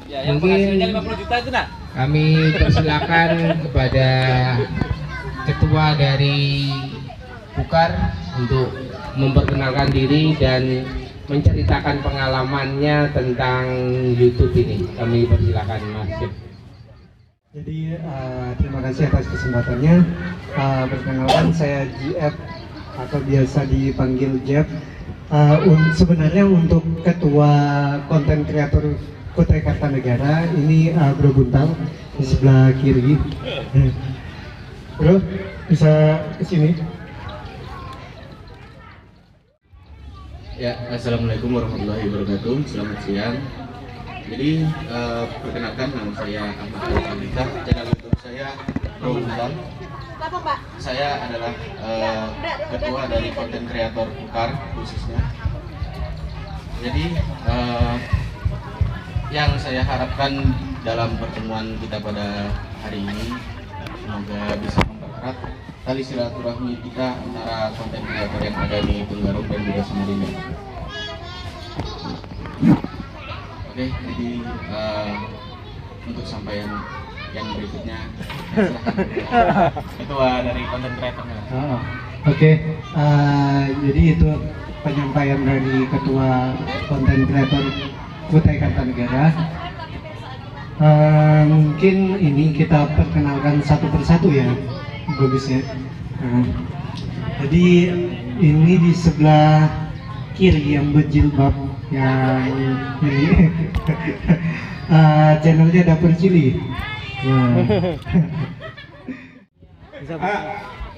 Mungkin kami persilakan kepada ketua dari Bukar untuk memperkenalkan diri dan menceritakan pengalamannya tentang YouTube ini. Kami persilakan Mas Jeff. Jadi terima kasih atas kesempatannya. Perkenalkan saya JF atau biasa dipanggil Jeff. Sebenarnya untuk ketua konten kreator Kutai Kartanegara ini Bro Buntal di sebelah kiri. Bro bisa kesini. Ya, assalamualaikum warahmatullahi wabarakatuh. Selamat siang. Jadi perkenalkan, nama saya Ahmad Al-Hamika. Channel YouTube saya Bro Buntal. Saya adalah ketua dari konten kreator Bukar khususnya. Jadi yang saya harapkan dalam pertemuan kita pada hari ini, semoga bisa mempererat tali silaturahmi kita antara konten kreator yang ada di Tenggarong dan juga Samarinda. Oke, jadi untuk sampaian yang berikutnya, ketua dari konten kreatornya. Oke, jadi itu penyampaian dari ketua konten kreator Kutai Kartanegara. Mungkin ini kita perkenalkan satu persatu ya, bagus ya. Jadi ini di sebelah kiri yang berjilbab yang ini channelnya Dapur Cili.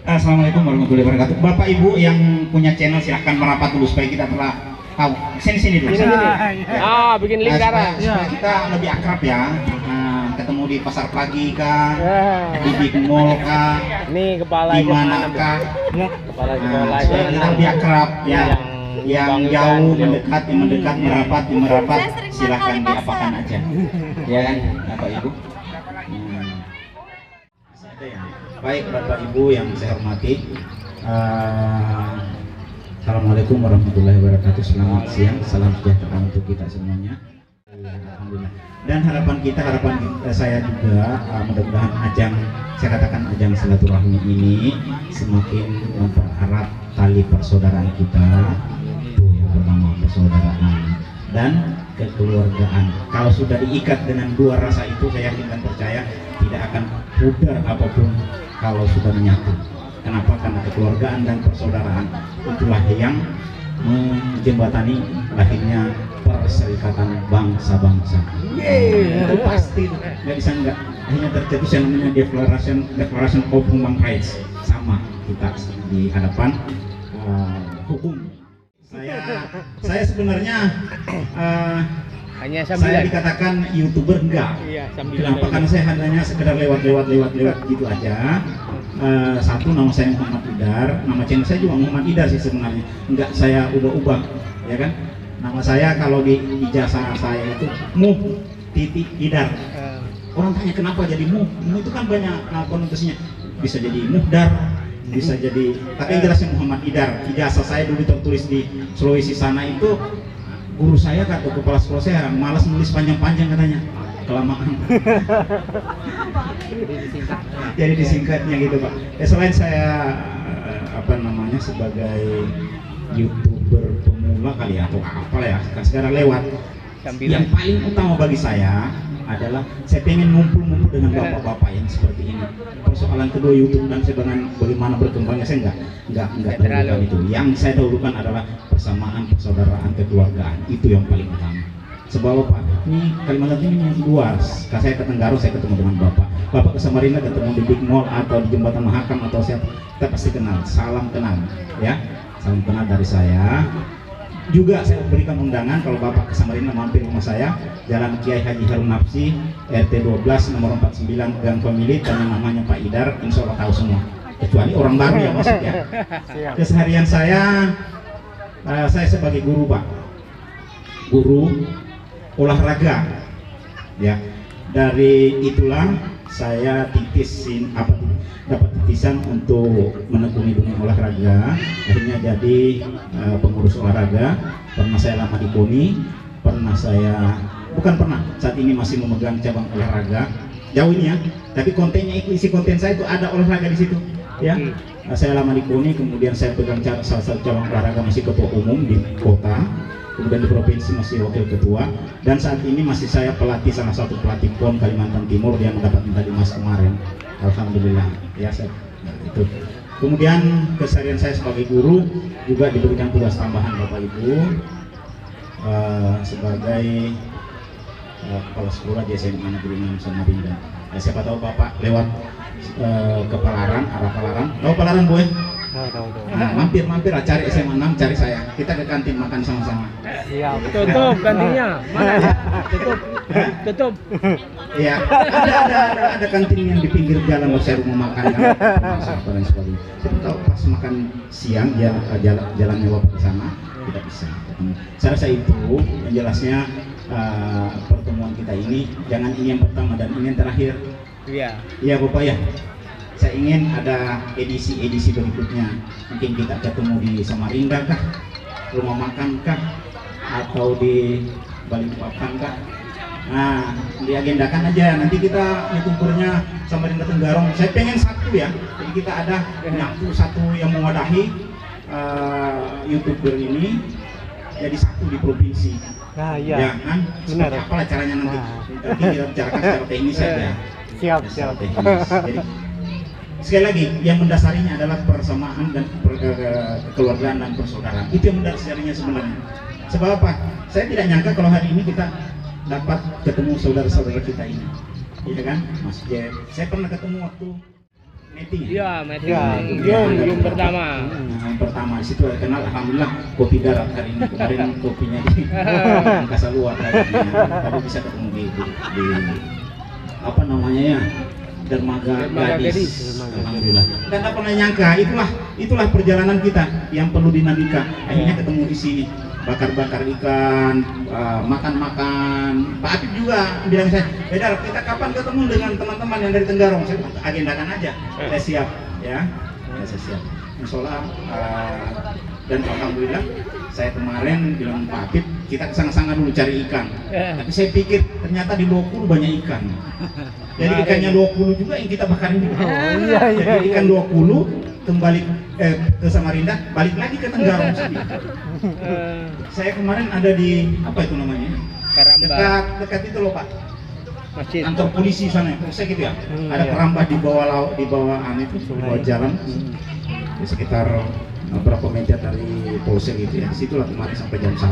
Assalamualaikum warahmatullahi wabarakatuh. Bapak Ibu yang punya channel silahkan merapat dulu supaya kita telah tahu. Sini dulu. Bikin link supaya kita lebih akrab ya. Ketemu di pasar pagi kah, di Big Mall kah, Nih kepala di mana kah, kepala supaya kita lebih akrab ya. Yang jauh mendekat, yang mendekat merapat, silahkan diapakan aja. Ya kan, Bapak Ibu. Baik Bapak Ibu yang saya hormati, Assalamualaikum warahmatullahi wabarakatuh. Selamat siang, salam sejahtera untuk kita semuanya. Alhamdulillah. Dan harapan saya juga mudah-mudahan saya katakan ajang silaturahmi ini semakin mempererat tali persaudaraan kita. Itu yang pertama, persaudaraan dan kekeluargaan. Kalau sudah diikat dengan dua rasa itu, saya yakin dan percaya tidak akan pudar apapun kalau sudah menyatu. Kenapa? Karena kekeluargaan dan persaudaraan itulah yang menjembatani lahirnya perserikatan bangsa-bangsa. Itu pasti nggak bisa nggak. Hanya terjadi yang namanya Declaration of Human Rights. Sama kita di hadapan hukum. Saya sebenarnya saya dikatakan YouTuber enggak. Kenapa? Karena saya hanya sekedar lewat gitu aja. Satu, nama saya Muhammad Idar, nama channel saya juga Muhammad Idar sih sebenarnya. Enggak saya ubah-ubah, ya kan? Nama saya kalau di ijazah saya itu Idar. Orang tanya kenapa jadi Muh itu kan banyak konotasinya. Bisa jadi Muhdar, bisa jadi, tapi yang jelasnya Muhammad Idar. Ijazah saya dulu tertulis di Sulawesi sana itu, guru saya kata kepala sekolah saya malas nulis panjang-panjang katanya, kelamaan. Jadi disingkatnya gitu Pak. Selain saya sebagai YouTuber pemula kali ya, atau apalah ya, sekarang lewat. Yang paling utama bagi saya adalah saya pengen ngumpul dengan bapak-bapak yang seperti ini. Persoalan kedua YouTube dan bagaimana berkembangnya saya nggak dahulukan itu. Yang saya dahulukan adalah persamaan, persaudaraan, kekeluargaan. Itu yang paling utama. Sebab Pak, ini Kalimantan ini luas. Kalau saya ke Tenggarong, saya ketemu dengan Bapak ke Samarinda, ketemu di Big Mall atau di Jembatan Mahakam atau siapa, kita pasti kenal. Salam kenal, ya. Salam kenal dari saya. Juga saya berikan undangan kalau Bapak ke Samarinda mampir rumah saya, Jalan Kiai Haji Harun Nafsi, RT 12 nomor 49 Gang Pemilik, dan yang namanya Pak Idar, insya Allah tahu semua. Kecuali orang baru ya maksudnya. Keseharian saya sebagai guru Pak, guru olahraga, ya. Dari itulah saya dapat titisan untuk menekuni dunia olahraga. Akhirnya jadi pengurus olahraga. Karena saya lama di KONI, pernah saya, bukan pernah, saat ini masih memegang cabang olahraga jauh ini ya, tapi kontennya itu, isi konten saya itu ada olahraga di situ ya. Saya lama di KONI, kemudian saya pegang salah satu cabang olahraga, masih ketua umum di kota, kemudian di provinsi masih wakil ketua, dan saat ini masih saya pelatih salah satu pelatih PON Kalimantan Timur yang mendapat medali emas kemarin, alhamdulillah ya. Saya itu. Kemudian keseharian saya sebagai guru juga diberikan tugas tambahan Bapak Ibu sebagai kepala sekolah di SMA Negeri 6 Samarinda. Ya, siapa tahu Bapak lewat ke Palaran, arah Palaran. Tahu Palaran, Boy? Nah, mampir lah, cari SMA 6, cari saya. Kita ke kantin makan sama-sama. Siap. Tutup kantinnya. Mana ya? Tutup. Iya, ada kantin yang di pinggir jalan, saya rumah makan dan sebagainya. Siapa tahu pas makan siang ya jalannya Bapak ke sana, tidak bisa. Saya rasa itu yang jelasnya pertemuan kita ini, jangan ini yang pertama dan ini yang terakhir. Iya Bapak ya. Saya ingin ada edisi-edisi berikutnya. Mungkin kita ketemu di Samarinda kah, rumah makan kah, atau di Balikpapan kah. Nah, diagendakan aja. Nanti kita youtubernya Samarinda Tenggarong. Saya pengen satu ya. Jadi kita ada nyatu satu yang mewadahi youtuber ini jadi satu di provinsi. Nah, iya. Ya kan? Benar. Seperti apalah caranya nanti. Nanti kita bicarakan secara teknis saja. Siap. Teknis. Jadi, sekali lagi, yang mendasarinya adalah persamaan dan kekeluargaan dan persaudaraan. Itu yang mendasarinya sebenarnya. Sebab apa? Saya tidak nyangka kalau hari ini kita dapat ketemu saudara-saudara kita ini. Iya kan, Mas Jeff? Saya pernah ketemu waktu meeting. Iya, meeting. Jom pertama. Yang pertama di situ kenal, alhamdulillah kopi darat hari ini. Kemarin kopinya di angkasa luar tapi bisa ketemu di apa namanya ya? Dermaga Gadis. Alhamdulillah. Dan tak pernah nyangka, itulah perjalanan kita yang perlu dinamika. Akhirnya ketemu di sini, bakar-bakar ikan, makan-makan. Pak Habib juga bilang saya, Bedar, kita kapan ketemu dengan teman-teman yang dari Tenggarong? Saya agendakan aja. Saya siap, ya. Saya siap. Insyaallah. Dan alhamdulillah, saya kemarin bilang Pak Habib, kita kesana-sana dulu cari ikan. Tapi saya pikir ternyata di Lokulu banyak ikan. Jadi ikannya 20 juga yang kita bakarin juga. Jadi ikan 20 kembali ke Samarinda, balik lagi ke Tenggarong sini. Saya kemarin ada di apa itu namanya? Dekat itu loh Pak. Masjid. Kantor polisi sana, polsek gitu ya. Ada Kerambah di bawah di bawah itu, di bawah jalan. Di sekitar berapa meter dari polsek gitu ya. Situlah kemarin sampai jam 1.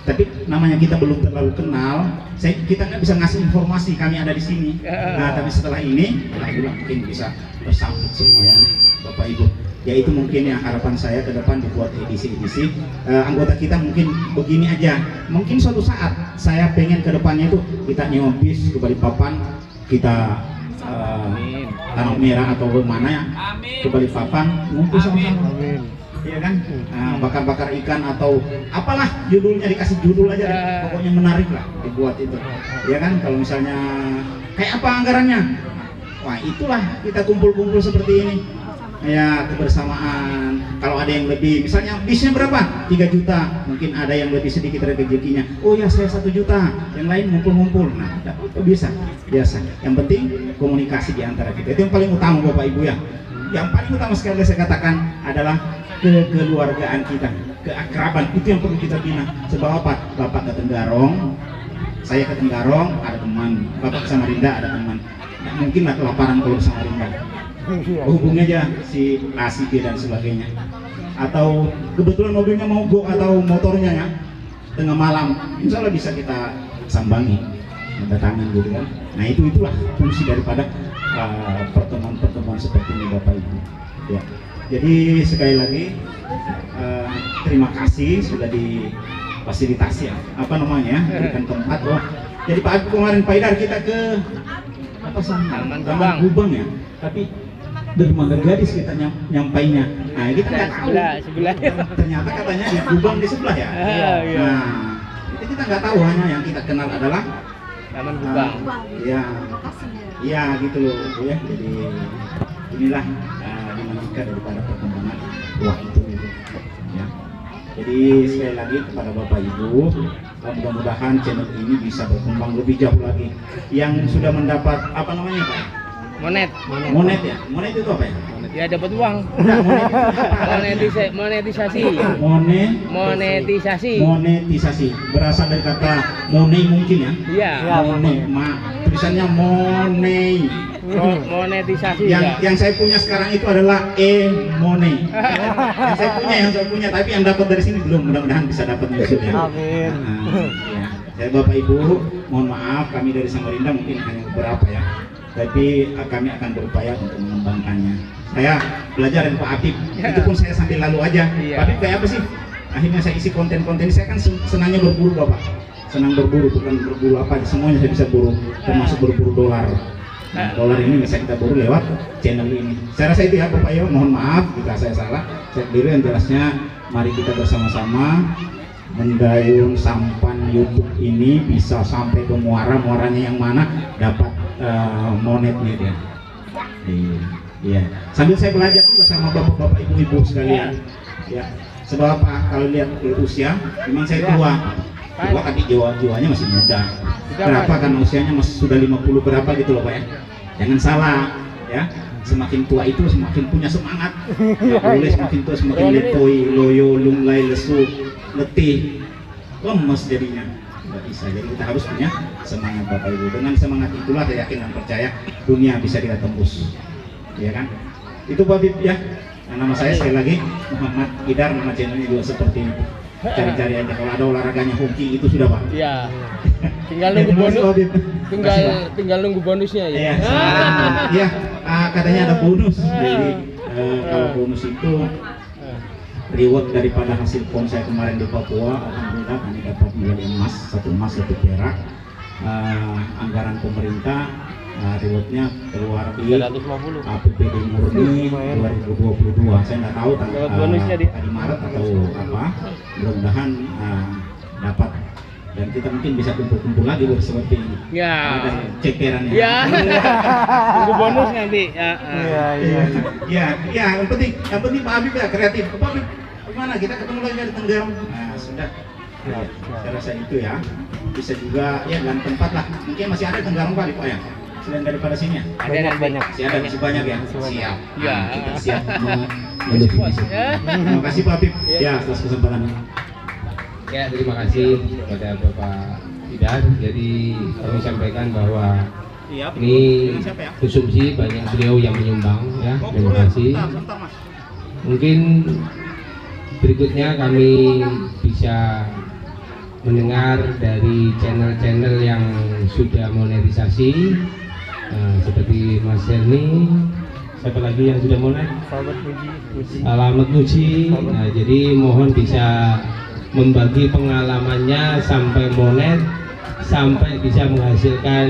Tapi namanya kita belum terlalu kenal, kita nggak bisa ngasih informasi kami ada di sini. Nah, tapi setelah ini, alhamdulillah mungkin bisa bersambut semuanya, Bapak Ibu. Ya itu mungkin yang harapan saya ke depan dibuat edisi-edisi. Anggota kita mungkin begini aja. Mungkin suatu saat saya pengen ke depannya itu kita nyewa bis ke Balikpapan, kita Tanah Merah atau mana ya, ke Balikpapan ngumpul sama-sama. Iya kan, bakar-bakar ikan atau apalah judulnya, dikasih judul aja deh. Pokoknya menarik lah dibuat itu. Ya kan, kalau misalnya kayak apa anggarannya, wah itulah kita kumpul-kumpul seperti ini. Ya kebersamaan. Kalau ada yang lebih, misalnya bisnya berapa? 3 juta. Mungkin ada yang lebih sedikit rezekinya. Oh ya saya 1 juta. Yang lain ngumpul-ngumpul. Nah, bisa, biasa. Yang penting komunikasi di antara kita. Itu yang paling utama Bapak Ibu ya. Yang paling utama sekali saya katakan adalah kekeluargaan kita, keakraban. Itu yang perlu kita bina. Sebab apa? Bapak ke Tenggarong, saya ke Tenggarong, ada teman. Bapak ke Samarinda, ada teman. Nah, mungkin lah kelaparan kalau ke Samarinda. Hubungi aja si A, si B dan sebagainya. Atau kebetulan mobilnya mogok atau motornya ya, tengah malam, insya Allah bisa kita sambangi, mendatangi gitu kan. Nah itulah fungsi daripada pertemuan-pertemuan seperti ini Bapak Ibu. Ya. Jadi sekali lagi terima kasih sudah difasilitasi ya, apa namanya, berikan tempat. Oh, jadi Pak Habib kemarin Pak Idar kita ke apa sana? Taman Gubeng ya, tapi Dermaga Gadis kita nyampainya. Nah kita nggak tahu. Sebelah. Ternyata katanya di Gubeng di sebelah ya. Nah itu kita nggak tahu, hanya yang kita kenal adalah Taman Gubeng. Iya gitu loh ya. Jadi inilah dinamika daripada perkembangan waktu itu ya. Jadi sekali lagi kepada Bapak Ibu, mudah-mudahan channel ini bisa berkembang lebih jauh lagi. Yang sudah mendapat apa namanya Pak? Monet. Monet ya? Monet itu apa ya? Ya dapat uang. Monetisasi. Monetisasi. Berasal dari kata money mungkin ya? Iya. Money. Tulisannya money. Monetisasi. Yang saya punya sekarang itu adalah money. yang saya punya, tapi yang dapat dari sini belum. Mudah-mudahan bisa dapat nyusul ya. Amin. Ya. Saya Bapak Ibu, mohon maaf kami dari Samarinda mungkin hanya beberapa ya. Tapi kami akan berupaya untuk mengembangkannya. Saya belajar dari Pak Apip, itu pun saya sambil lalu aja. Pak Apip kayak apa sih? Akhirnya saya isi konten-konten. Saya kan senangnya berburu Bapak. Senang berburu, bukan berburu apa, semuanya saya bisa buru, termasuk berburu dolar. Nah, dolar ini bisa kita buru lewat channel ini. Saya rasa itu ya Bapak Ibu, mohon maaf jika saya salah. Saya keliru, yang jelasnya mari kita bersama-sama mendayung sampan YouTube ini bisa sampai ke muaranya yang mana dapat monetnya dia. Iya. Sambil saya belajar juga sama bapak-bapak, ibu-ibu sekalian. Ya. Sebab apa? Kalau lihat usia, memang saya tua, tapi jiwanya masih muda. Berapa kan usianya masih sudah 50 berapa gitu loh Pak ya. Jangan salah ya. Semakin tua itu semakin punya semangat. Nggak boleh semakin tua semakin letoi, loyo, lunglai, lesu, letih, lemes jadinya. Nggak bisa. Jadi kita harus punya semangat Bapak Ibu. Dengan semangat itulah saya yakin dan percaya dunia bisa kita tembus. Ya kan? Itu Pak Bib ya. Nah, nama saya sekali lagi Muhammad Idar, nama channelnya juga seperti itu. Cari-cari aja kalau ada olahraganya hoki itu sudah Pak. Iya. Tinggal nunggu bonus. Tinggal nunggu bonusnya ya. Iya. Iya. Katanya ada bonus. Jadi kalau bonus itu reward daripada hasil pon saya kemarin di Papua, alhamdulillah kami dapat medali emas, 1 emas 1 perak. Anggaran pemerintah rewardnya keluar di APBD murni 2022. Saya nggak tahu di Maret atau apa. Mudah-mudahan dapat, dan kita mungkin bisa kumpul-kumpul lagi seperti ini. Ya. Ada cekerannya. Ya. Tunggu bonus nanti. Ya. Yang penting Pak Habib ya kreatif. Pak Habib, gimana kita ketemu lagi di Tenggarong? Nah, sudah. Saya rasa itu ya. Bisa juga ya dan tempat lah. Mungkin masih ada Tenggarong Pak di Pak ya. Selain daripada sini ya? Banyak. Masih banyak ya? Siap. Ya. Kita siap menuju. Terima kasih Pak Habib. Ya, atas kesempatannya. Ya, terima kasih kepada Bapak Idar. Jadi kami sampaikan bahwa ini konsumsi banyak beliau yang menyumbang ya. Terima kasih. Mungkin berikutnya kami bisa mendengar dari channel-channel yang sudah monetisasi, seperti Mas Helmi, siapa lagi yang sudah monet? Alamat Muji. Nah, jadi mohon bisa membagi pengalamannya sampai monet, sampai bisa menghasilkan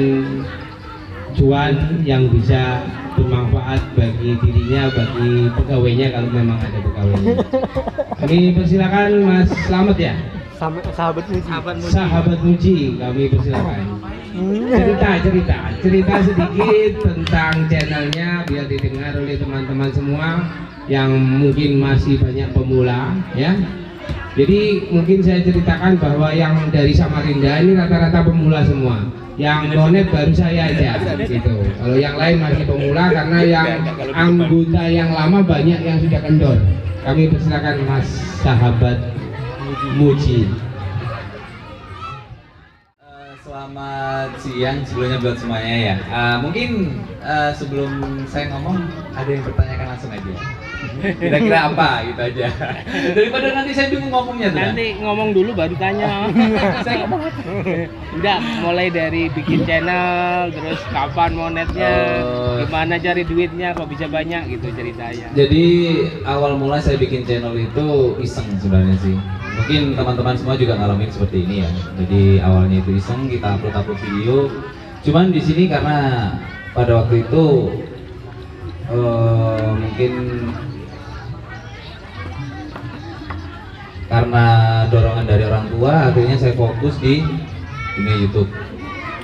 cuan yang bisa bermanfaat bagi dirinya, bagi pegawainya kalau memang ada pegawainya. Kami persilakan Mas Slamet ya. Sahabat Muji, kami persilakan. Cerita sedikit tentang channelnya biar didengar oleh teman-teman semua yang mungkin masih banyak pemula ya. Jadi mungkin saya ceritakan bahwa yang dari Samarinda ini rata-rata pemula semua. Yang monet baru saya aja gitu. Kalau yang lain masih pemula karena yang anggota yang lama banyak yang sudah kendor. Kami persilakan Mas Sahabat Muji. Selamat siang sebelumnya buat semuanya ya. Mungkin sebelum saya ngomong ada yang bertanyakan langsung aja. Kira-kira apa gitu aja. Daripada nanti saya bingung ngomongnya tuh. Nanti ngomong dulu baru tanya. Saya ngomong apa? Udah mulai dari bikin channel, terus kapan monetnya, gimana cari duitnya kok bisa banyak gitu ceritanya. Jadi awal mula saya bikin channel itu iseng sebenarnya sih. Mungkin teman-teman semua juga ngalamin seperti ini ya. Jadi awalnya itu iseng, kita upload video. Cuman di sini karena pada waktu itu mungkin karena dorongan dari orang tua, akhirnya saya fokus di dunia YouTube.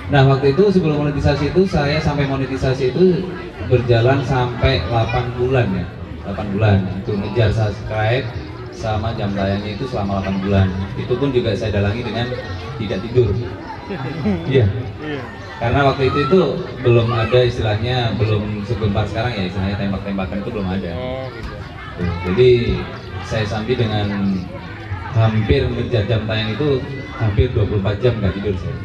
Nah, waktu itu sebelum monetisasi itu saya sampai monetisasi itu berjalan sampai 8 bulan ya. 8 bulan itu ngejar subscribe sama jam tayangnya itu selama 8 bulan. Itu pun juga saya dalangi dengan tidak tidur. Iya. Karena waktu itu belum ada istilahnya, belum segempar sekarang ya, istilahnya tembak-tembakan itu belum ada. Tuh, jadi saya sambil dengan hampir mengejar jam tayang itu hampir 24 jam nggak tidur saya.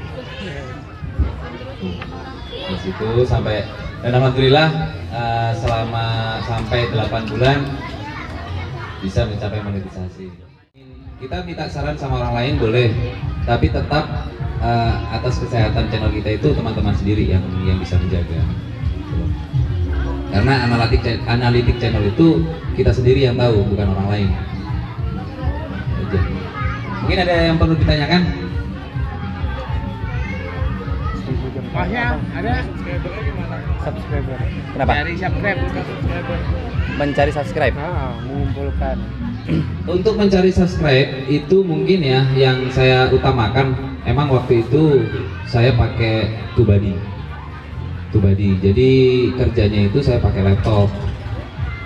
Di situ sampai, dan alhamdulillah selama sampai 8 bulan bisa mencapai monetisasi. Kita minta saran sama orang lain boleh, tapi tetap atas kesehatan channel kita itu teman-teman sendiri yang bisa menjaga. Karena analitik channel itu kita sendiri yang tahu, bukan orang lain. Aja. Mungkin ada yang perlu ditanyakan? Masnya ada? Subscriber. Kenapa? Cari subscribe. Mencari subscribe. Mengumpulkan. Untuk mencari subscribe itu mungkin ya yang saya utamakan, emang waktu itu saya pakai Tubadi. Jadi kerjanya itu saya pakai laptop.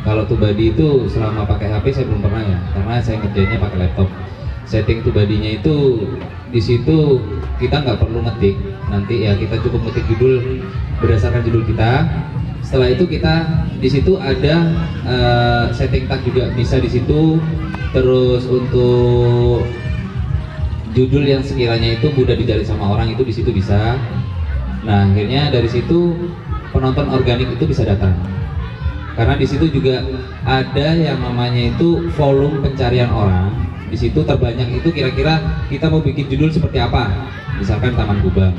Kalau Tubadi itu selama pakai HP saya belum pernah ya, karena saya kerjanya pakai laptop. Setting Tubadinya itu di situ kita nggak perlu ngetik, nanti ya kita cukup ngetik judul berdasarkan judul kita. Setelah itu kita di situ ada setting tag juga bisa di situ. Terus untuk judul yang sekiranya itu mudah dicari sama orang itu di situ bisa. Nah akhirnya dari situ penonton organik itu bisa datang. Karena di situ juga ada yang namanya itu volume pencarian orang. Di situ terbanyak itu kira-kira kita mau bikin judul seperti apa. Misalkan Taman Kubang.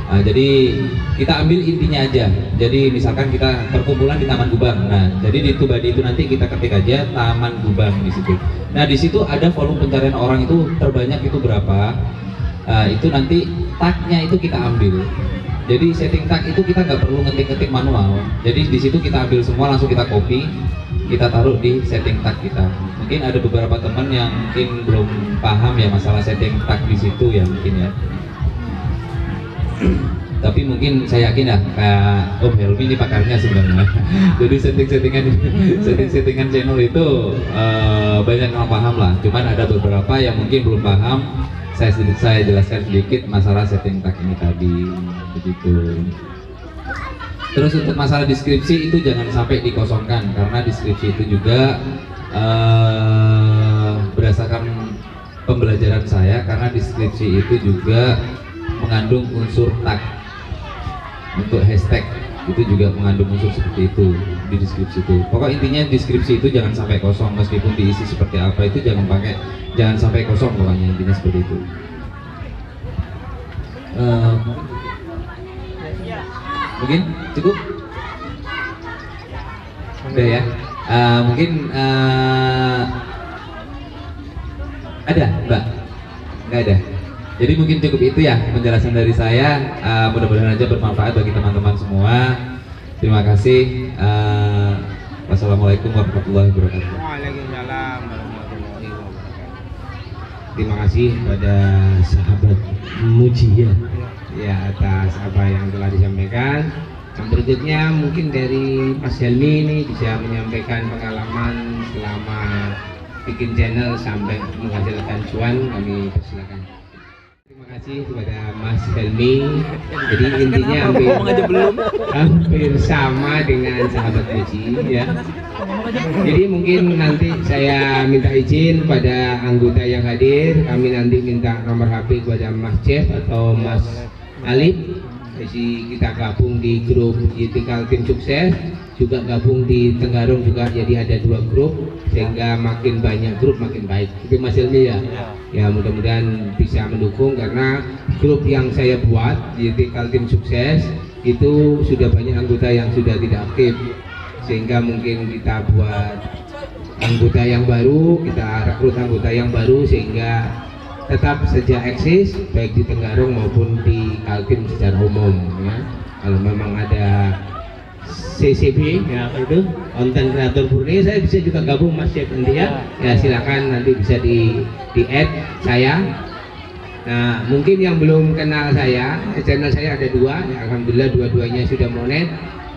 Nah, jadi kita ambil intinya aja. Jadi misalkan kita perkumpulan di Taman Kubang. Nah, jadi di Tubadi itu nanti kita ketik aja Taman Kubang di situ. Nah, di situ ada volume pencarian orang itu terbanyak itu berapa. Itu nanti tagnya itu kita ambil. Jadi setting tag itu kita nggak perlu ngetik-ngetik manual. Jadi di situ kita ambil semua, langsung kita copy, kita taruh di setting tag kita. Mungkin ada beberapa teman yang mungkin belum paham ya masalah setting tag di situ ya mungkin ya. Tapi mungkin saya yakin ya Kak Om Helmi ini pakarnya sebenarnya. Jadi setting-settingan channel itu banyak yang paham lah. Cuman ada beberapa yang mungkin belum paham. Saya jelaskan sedikit masalah setting tag ini tadi, begitu. Terus untuk masalah deskripsi itu jangan sampai dikosongkan, karena deskripsi itu juga berdasarkan pembelajaran saya, karena deskripsi itu juga mengandung unsur tag. Untuk hashtag itu juga mengandung unsur seperti itu di deskripsi itu. Pokok intinya deskripsi itu jangan sampai kosong, meskipun diisi seperti apa itu jangan sampai kosong, pokoknya intinya seperti itu. Mungkin cukup? Udah ya. Mungkin ada Mbak? Nggak ada. Jadi mungkin cukup itu ya penjelasan dari saya. Mudah-mudahan aja bermanfaat bagi teman-teman semua. Terima kasih. Wassalamualaikum warahmatullahi wabarakatuh. Waalaikumsalam warahmatullahi wabarakatuh. Terima kasih pada sahabat Muji ya atas apa yang telah disampaikan. Yang berikutnya mungkin dari Mas Helmi ini bisa menyampaikan pengalaman selama bikin channel sampai menghasilkan cuan. Kami persilakan. Terima kasih kepada Mas Helmi. Jadi intinya hampir sama dengan sahabat Muji ya. Jadi mungkin nanti saya minta izin pada anggota yang hadir, kami nanti minta nomor HP kepada Mas Jeff atau Mas Alif. Jadi kita gabung di grup Yetical Tim Sukses, juga gabung di Tenggarong juga, jadi ada 2 grup sehingga makin banyak grup makin baik. Itu Mas Ilmi ya. Ya mudah-mudahan bisa mendukung, karena grup yang saya buat Yetical Tim Sukses itu sudah banyak anggota yang sudah tidak aktif, sehingga mungkin kita buat anggota yang baru, kita rekrut anggota yang baru sehingga tetap saja eksis baik di Tenggarong maupun di Kaltim secara umum ya. Kalau memang ada CCB ya itu konten kreator murni, saya bisa juga gabung Mas Chef nanti ya. Ya silakan nanti bisa di add saya. Nah mungkin yang belum kenal saya, channel saya ada 2 ya, alhamdulillah dua-duanya sudah monet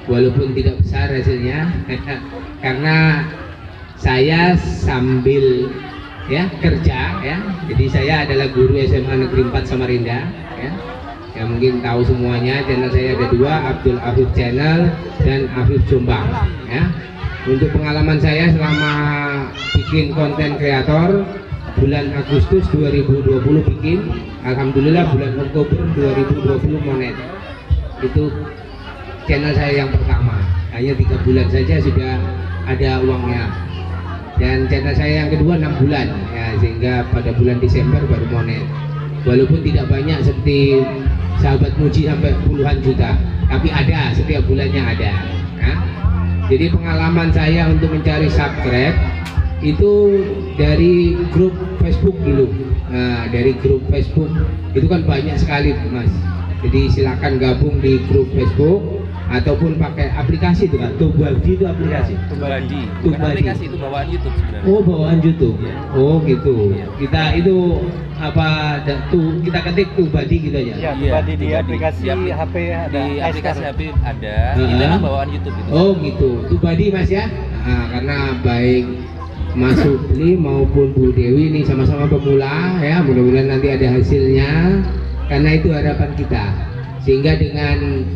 walaupun tidak besar hasilnya karena saya sambil ya kerja ya. Jadi saya adalah guru SMA Negeri 4 Samarinda ya. Ya mungkin tahu semuanya, channel saya ada dua, Abdul Afif Channel dan Afif Jombang ya. Untuk pengalaman saya selama bikin konten kreator, bulan Agustus 2020 bikin, alhamdulillah bulan Oktober 2020 monet. Itu channel saya yang pertama, hanya 3 bulan saja sudah ada uangnya. Dan channel saya yang kedua 6 bulan ya, sehingga pada bulan Desember baru monet. Walaupun tidak banyak seperti Sahabat Muji sampai puluhan juta, tapi ada, setiap bulannya ada ya. Jadi pengalaman saya untuk mencari subscribe itu dari grup Facebook dulu. Nah, dari grup Facebook itu kan banyak sekali Mas. Jadi silakan gabung di grup Facebook ataupun pakai aplikasi itu kan. Tubadi itu aplikasi. Tubadi. Tubadi. Bukan aplikasi, itu bawaan YouTube sebenarnya. Oh, bawaan YouTube. Iya. Oh, gitu. Iya. Kita itu apa kita ketik Tubadi gitu aja. Iya, Tubadi di Tubadi. aplikasi Di apli- HP ada. Di aplikasi HP ada. Heeh. Itu emang bawaan YouTube itu. Oh, gitu. Tubadi Mas ya. Nah, karena baik Mas Supli maupun Bu Dewi ini sama-sama pemula ya, mudah-mudahan nanti ada hasilnya, karena itu harapan kita, sehingga dengan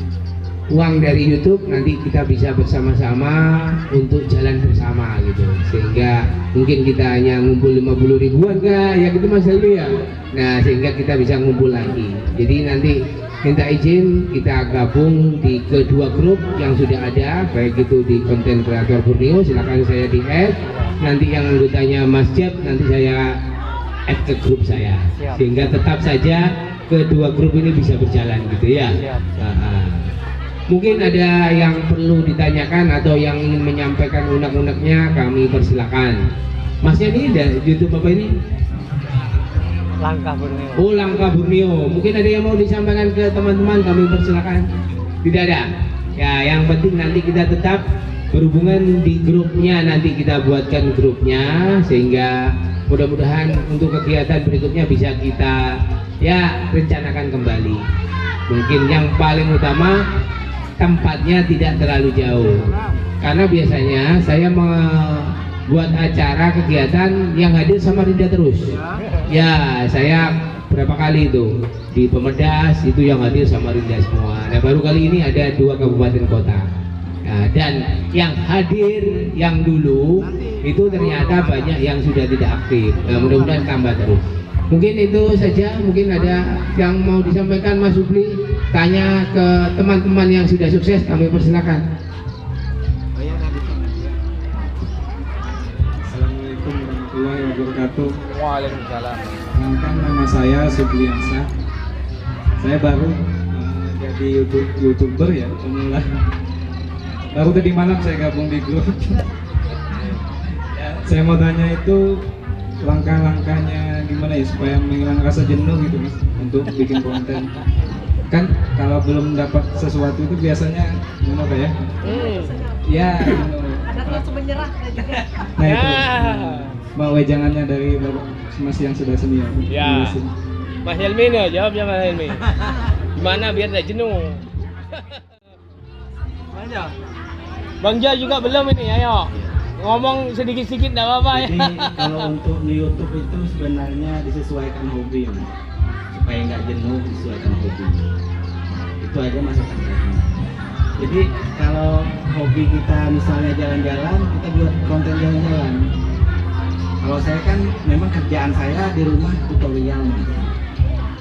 uang dari YouTube nanti kita bisa bersama-sama untuk jalan bersama gitu, sehingga mungkin kita hanya ngumpul 50 ribuan kah ya gitu Mas Helmi ya. Nah, sehingga kita bisa ngumpul lagi. Jadi nanti minta izin kita gabung di kedua grup yang sudah ada, baik itu di konten kreator Borneo, silakan saya di add. Nanti yang anggotanya Mas Jeb nanti saya add ke grup saya. Siap. Sehingga tetap saja kedua grup ini bisa berjalan gitu ya. Siap. Mungkin ada yang perlu ditanyakan atau yang ingin menyampaikan unek-uneknya, kami persilakan. Masnya ini dari YouTube apa ini? Langkah Borneo. Oh, Langkah Borneo. Mungkin ada yang mau disampaikan ke teman-teman, kami persilakan. Tidak ada. Ya, yang penting nanti kita tetap berhubungan di grupnya, nanti kita buatkan grupnya sehingga mudah-mudahan untuk kegiatan berikutnya bisa kita ya rencanakan kembali. Mungkin yang paling utama tempatnya tidak terlalu jauh. Karena biasanya saya membuat acara kegiatan yang hadir Samarinda terus. Ya, saya berapa kali itu di Pemedas itu yang hadir Samarinda semua. Nah, baru kali ini ada 2 kabupaten kota. Nah, dan yang hadir yang dulu itu ternyata banyak yang sudah tidak aktif. Nah, mudah-mudahan tambah terus. Mungkin itu saja. Mungkin ada yang mau disampaikan Mas Supli, tanya ke teman-teman yang sudah sukses, kami persilakan. Assalamualaikum warahmatullahi wabarakatuh. Waalaikumsalam. Perkenalkan, nama saya Subliansa. Saya baru jadi YouTuber ya, pemula. Baru tadi malam saya gabung di grup. Saya mau tanya itu langkah-langkahnya gimana ya supaya menghilangkan rasa jenuh gitu Mas untuk bikin konten. Kan kalau belum dapat sesuatu itu biasanya gimana Pak ya? Ya, Ada langsung menyerah gitu. nah itu mau wejangannya dari Bapak Mas yang sudah senior. Ya. Jelasin. Mas Helmi nih, jawabnya Mas Helmi. Gimana biar tidak jenuh? Bang Ja juga belum ini, ayo. Ngomong sedikit-sedikit enggak apa-apa ya. Jadi kalau untuk di YouTube itu sebenarnya disesuaikan hobi, Mas. Supaya nggak jenuh, disesuaikan hobi. Itu aja masukan saya. Jadi kalau hobi kita misalnya jalan-jalan, kita buat konten jalan-jalan. Kalau saya kan memang kerjaan saya di rumah tutorial, Mas.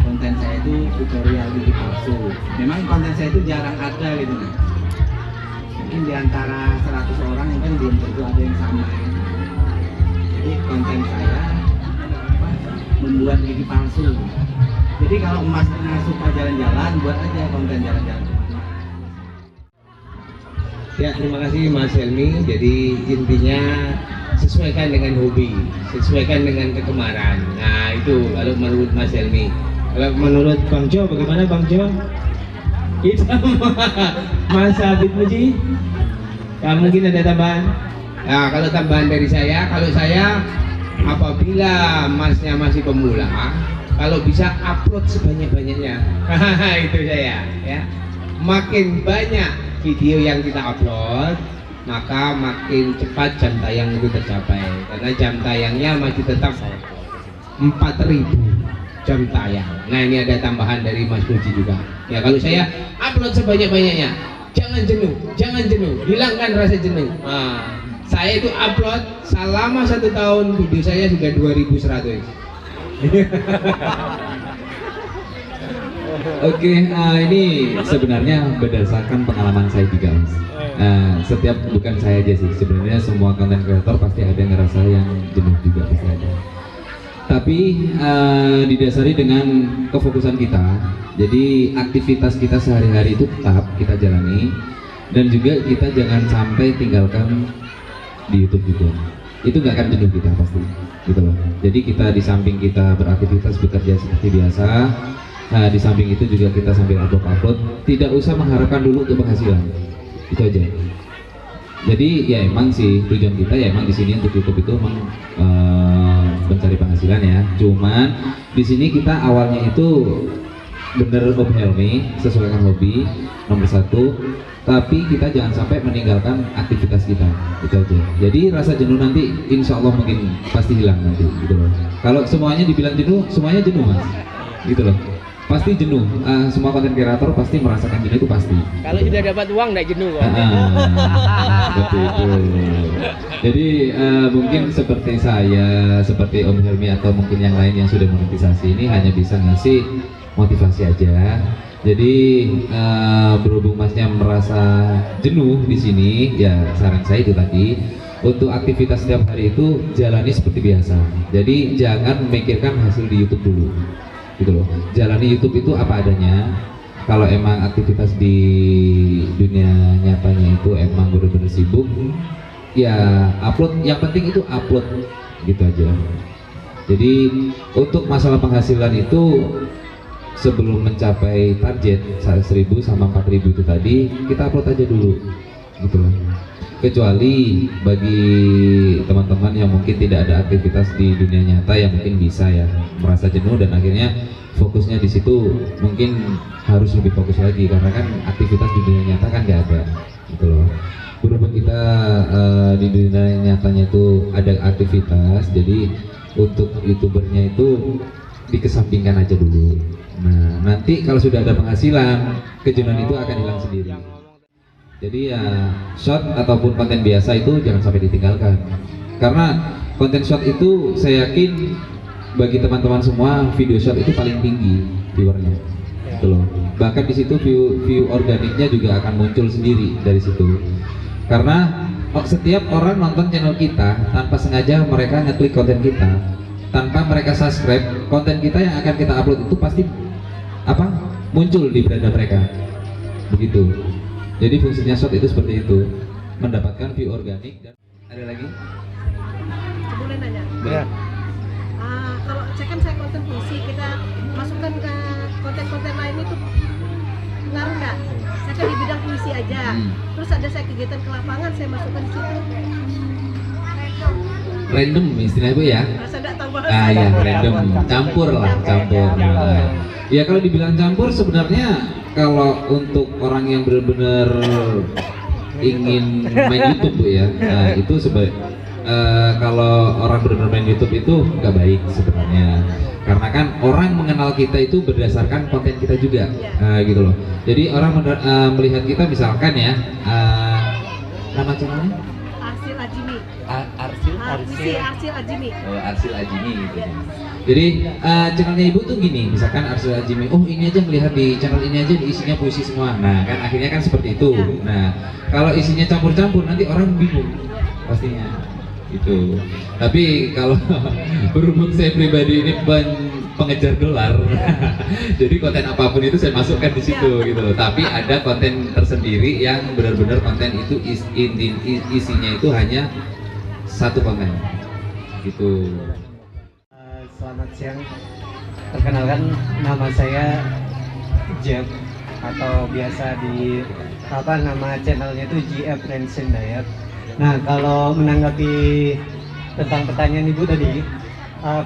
Konten saya itu tutorial gigi palsu. Memang konten saya itu jarang ada gitu, Mas. Mungkin di antara 100 orang yang kan belum tentu ada yang sama ya. Jadi konten saya membuat gigi palsu. Jadi kalau emasnya suka jalan-jalan, buat aja konten jalan-jalan. Ya, terima kasih Mas Helmi. Jadi intinya sesuaikan dengan hobi, sesuaikan dengan kegemaran. Nah, itu kalau menurut Mas Helmi. Kalau menurut Bang Jo, bagaimana Bang Jo? Itu Mas Habib Muji. Ya, mungkin ada tambahan. Nah, kalau tambahan dari saya, kalau saya apabila Masnya masih pemula, kalau bisa upload sebanyak-banyaknya. Itu saya ya. Makin banyak video yang kita upload, maka makin cepat jam tayang itu tercapai. Karena jam tayangnya masih tetap 4.000 jam tayang. Nah ini ada tambahan dari Mas Puji juga. Ya kalau saya upload sebanyak-banyaknya, jangan jenuh, hilangkan rasa jenuh. Nah, saya itu upload selama 1 tahun video saya sudah 2.100. Oke, ini sebenarnya berdasarkan pengalaman saya juga, Mas. Setiap, bukan saya aja sih, sebenarnya semua konten kreator pasti ada yang ngerasa yang jenuh juga, pasti ada. Tapi didasari dengan kefokusan kita, jadi aktivitas kita sehari-hari itu tetap kita jalani, dan juga kita jangan sampai tinggalkan di YouTube juga. Itu nggak akan jenuh kita pasti, gitu loh. Jadi kita di samping kita beraktivitas bekerja seperti biasa, di samping itu juga kita sambil upload, tidak usah mengharapkan dulu untuk penghasilan, itu aja. Jadi ya emang sih tujuan kita ya emang di sini untuk YouTube itu emang mencari penghasilan ya. Cuman di sini kita awalnya itu bener helmi, sesuaikan hobi nomor 1. Tapi kita jangan sampai meninggalkan aktivitas kita, itu aja. Jadi rasa jenuh nanti insya Allah mungkin pasti hilang nanti, gitu loh. Kalau semuanya dibilang jenuh, semuanya jenuh mas, gitu loh. Pasti jenuh, semua konten kreator pasti merasakan jenuh itu pasti. Kalau sudah dapat uang nggak jenuh kok. Seperti itu. Jadi mungkin seperti saya, seperti Om Helmi atau mungkin yang lain yang sudah monetisasi ini hanya bisa ngasih motivasi aja. Jadi berhubung masnya merasa jenuh di sini, ya saran saya itu tadi untuk aktivitas setiap hari itu jalani seperti biasa. Jadi jangan memikirkan hasil di YouTube dulu, gitu loh. Jalani YouTube itu apa adanya. Kalau emang aktivitas di dunia nyatanya itu emang benar-benar sibuk, ya upload. Yang penting itu upload, gitu aja. Jadi untuk masalah penghasilan itu sebelum mencapai target 1.000 sama 4.000 itu tadi, kita upload aja dulu, gitu loh. Kecuali bagi teman-teman yang mungkin tidak ada aktivitas di dunia nyata yang mungkin bisa ya merasa jenuh dan akhirnya fokusnya di situ, mungkin harus lebih fokus lagi karena kan aktivitas di dunia nyata kan nggak ada, gitu loh. Berhubung kita di dunia nyatanya itu ada aktivitas, jadi untuk youtubernya itu dikesampingkan aja dulu. Nah, nanti kalau sudah ada penghasilan, kejenuhan itu akan hilang sendiri. Jadi ya short ataupun konten biasa itu jangan sampai ditinggalkan. Karena konten short itu saya yakin bagi teman-teman semua video short itu paling tinggi viewernya. Gitu loh. Bahkan di situ view organiknya juga akan muncul sendiri dari situ. Karena setiap orang nonton channel kita tanpa sengaja mereka ngeklik konten kita, tanpa mereka subscribe, konten kita yang akan kita upload itu pasti muncul di beranda mereka, begitu. Jadi fungsinya short itu seperti itu, mendapatkan view organik. Dan ada lagi? Boleh nanya? Ya. Kalau saya konten puisi, kita masukkan ke konten-konten lain itu ngaruh nggak? Saya kan di bidang puisi aja, terus ada saya kegiatan ke lapangan, saya masukkan di situ. Random istilahnya itu ya? Saya nggak tahu bahasa. Ya random, campur lah, campur. Ya kalau dibilang campur sebenarnya kalau untuk orang yang benar-benar ingin main YouTube Bu ya, nah, itu kalau orang benar-benar main YouTube itu nggak baik sebenarnya, karena kan orang mengenal kita itu berdasarkan konten kita juga, gitu loh. Jadi orang melihat kita misalkan ya, nama channelnya Arsil Ajimi. Arsil Ajimi. Oh, Arsil Ajimi gitu. Jadi channelnya ibu tuh gini, misalkan Arsil Ajimi, oh ini aja melihat di channel ini aja isinya puisi semua. Nah kan akhirnya kan seperti itu. Nah kalau isinya campur-campur nanti orang bingung pastinya gitu. Tapi kalau berhubung saya pribadi ini pengejar dolar, jadi konten apapun itu saya masukkan di situ gitu. Tapi ada konten tersendiri yang benar-benar konten itu isinya itu hanya satu konten gitu. Selamat siang, perkenalkan nama saya Jeff atau biasa di nama channelnya itu GF Rensen Dayat. Nah kalau menanggapi tentang pertanyaan ibu tadi,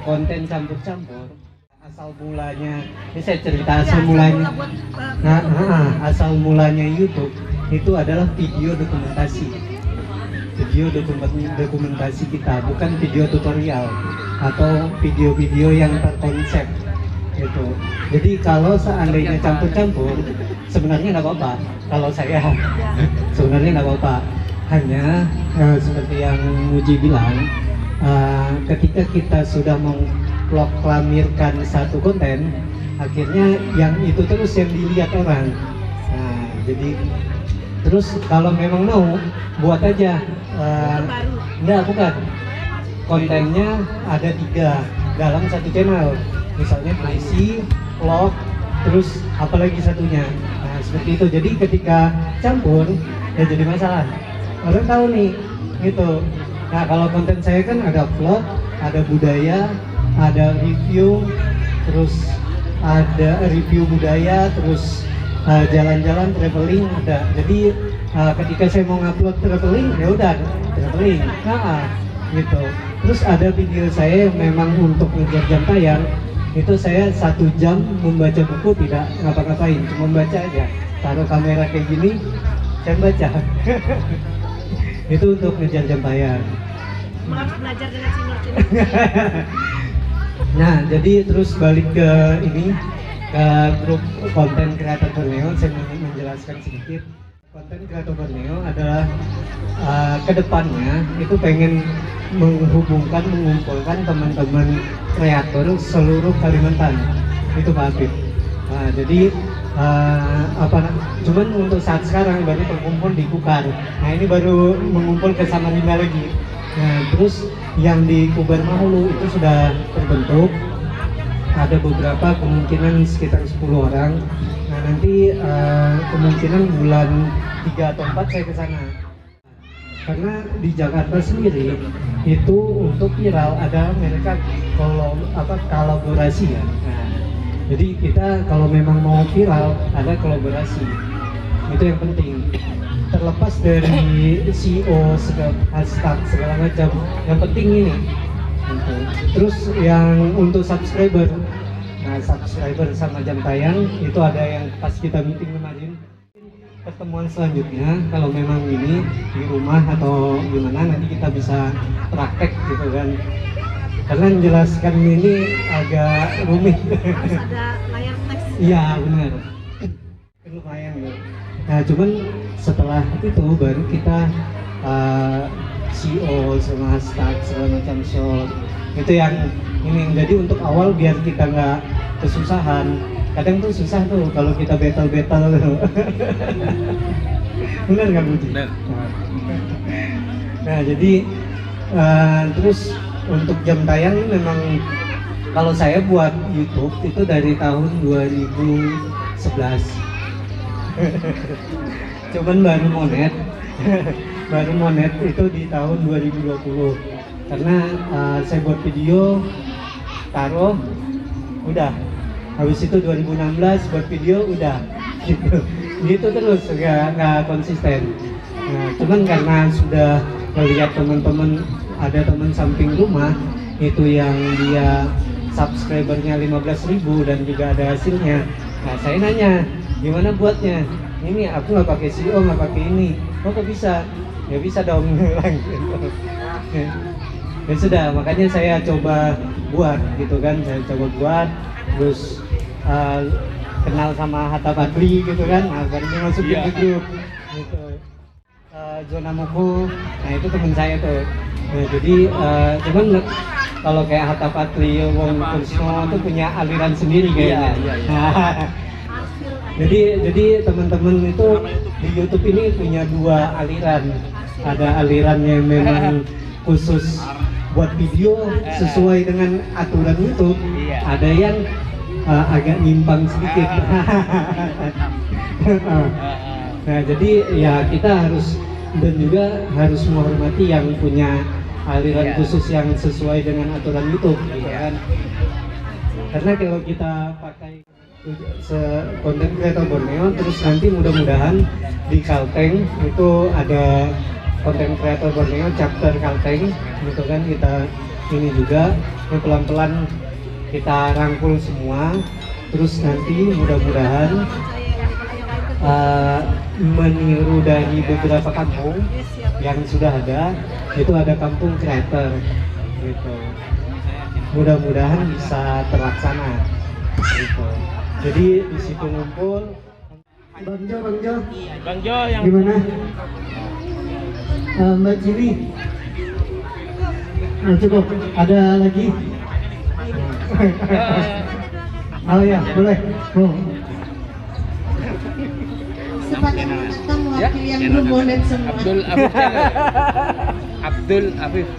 konten campur-campur asal mulanya, ini saya cerita asal mulanya. Asal mulanya YouTube itu adalah video dokumentasi. video dokumentasi kita, bukan video tutorial atau video-video yang terkonsep gitu. Jadi kalau seandainya campur-campur sebenarnya nggak apa-apa. Kalau saya sebenarnya nggak apa-apa. Hanya seperti yang Muji bilang, ketika kita sudah memproklamirkan satu konten, akhirnya yang itu terus yang dilihat orang. Nah, jadi terus kalau memang mau buat aja. Enggak, bukan. Kontennya ada 3 dalam satu channel. Misalnya puisi, vlog, terus apalagi satunya. Nah, seperti itu. Jadi ketika campur ya jadi masalah. Orang tahu nih, gitu. Nah, kalau konten saya kan ada vlog, ada budaya, ada review, terus ada review budaya, terus jalan-jalan traveling ada. Jadi ketika saya mau ngupload traveling, ya udah traveling, gitu. Terus ada video saya yang memang untuk ngejar jam tayang, itu saya 1 jam membaca buku, tidak ngapa-ngapain, cuma baca aja. Taruh kamera kayak gini, saya baca. Itu untuk ngejar jam tayang. Harus belajar dengan senior. Nah, jadi terus balik ke ini, ke grup konten kreator Borneo, saya mau menjelaskan sedikit. Konten kreator Borneo adalah kedepannya itu pengen mengumpulkan teman-teman kreator seluruh Kalimantan. Itu Pak Afif. Nah, jadi cuman untuk saat sekarang baru terkumpul di Kukar. Nah, ini baru mengumpul ke Samarinda lagi. Nah, terus yang di Kubar Mahulu itu sudah terbentuk. Ada beberapa, kemungkinan sekitar 10 orang. Nah, nanti kemungkinan bulan 3 atau 4 saya ke sana. Karena di Jakarta sendiri itu untuk viral ada mereka kolaborasi ya. Nah, jadi kita kalau memang mau viral ada kolaborasi. Itu yang penting. Terlepas dari CEO, hashtag segala macam, yang penting ini. Terus yang untuk subscriber, nah subscriber sama jam tayang itu ada yang pas kita meeting kemarin. Pertemuan selanjutnya kalau memang ini di rumah atau gimana nanti kita bisa praktek gitu kan. Karena menjelaskan ini agak rumit. Harus ada layar teks. Iya benar. Lumayan ya. Nah cuman setelah itu baru kita CEO sama hashtag segala macam shot itu yang ini. Jadi untuk awal biar kita nggak kesusahan. Kadang tuh susah tuh kalau kita battle benar nggak Budi? Nah jadi terus untuk jam tayang memang kalau saya buat YouTube itu dari tahun 2011. Cuman baru monet itu di tahun 2020 karena saya buat video taruh udah, habis itu 2016 buat video udah gitu terus nggak konsisten. Nah, cuman karena sudah melihat teman-teman, ada teman samping rumah itu yang dia subscribernya 15.000 dan juga ada hasilnya. Nah saya nanya gimana buatnya, ini aku nggak pakai CEO, nggak pakai ini, kok bisa? Ya bisa dong. Ya sudah, makanya saya coba buat gitu kan, saya coba buat terus kenal sama Hatta Badri gitu kan, baru masukin ke grup gitu. Zona Moko, nah itu teman saya tuh. Nah, jadi cuman kalau kayak Hatta Patri, Wong Kursno itu punya aliran sendiri kayaknya. Nah, jadi teman-teman itu di YouTube ini punya 2 aliran. Ada alirannya memang khusus buat video sesuai dengan aturan YouTube. Ada yang agak nyimpang sedikit. Nah, jadi ya kita harus dan juga harus menghormati yang punya aliran khusus yang sesuai dengan aturan YouTube, gitu kan? Karena kalau kita pakai konten kreator Borneo, terus nanti mudah-mudahan di Kalteng itu ada konten kreator Borneo chapter Kalteng, gitu kan? Kita ini juga pelan-pelan kita rangkul semua, terus nanti mudah-mudahan meniru dari beberapa kampung yang sudah ada, itu ada kampung creator gitu. Mudah-mudahan bisa terlaksana gitu. Jadi di situ ngumpul. Bang Jo yang gimana? Mbak Cili, cukup. Ada lagi? Oh ya, boleh. Kita mewakili yang belum bonet semua. Abdul Afif.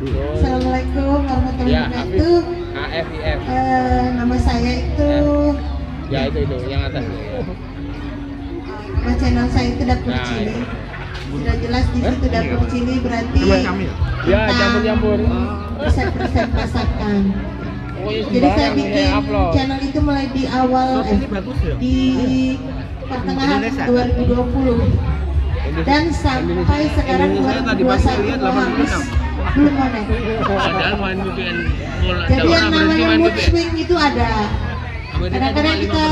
Assalamualaikum warahmatullahi wabarakatuh. AFIF. Nama saya itu. Ya itu yang atas. Nama channel saya itu Dapur Cili. Sudah jelas di situ Dapur Cili berarti. Ya campur-campur. Resep-resep masakan. Jadi saya bikin channel itu mulai di awal di pertengahan 2020 dan sampai sekarang 2021 habis belum monet. Jadi yang namanya mood swing itu ada. Kadang-kadang kita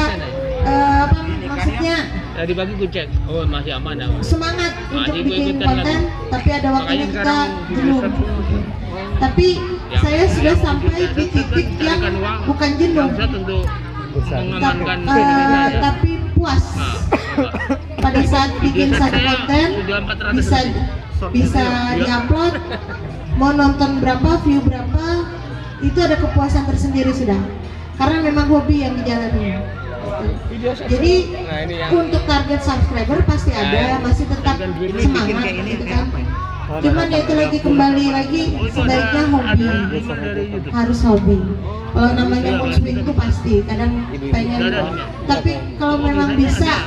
maksudnya tadi pagi gue cek, oh masih aman ya. Semangat untuk bikin konten, tapi ada waktunya kita jenuh. Tapi saya sudah sampai di titik yang bukan jenuh, tapi puas. Pada saat bikin satu konten bisa diupload, mau nonton berapa, view berapa, itu ada kepuasan tersendiri sudah. Karena memang hobi yang dijalani. Jadi untuk target subscriber pasti ada, masih tetap semangat gitu kan. Cuman ya itu lagi kembali lagi sebaiknya hobi, harus hobi. Kalau namanya mood swing itu pasti kadang pengen, tapi kalau memang bisa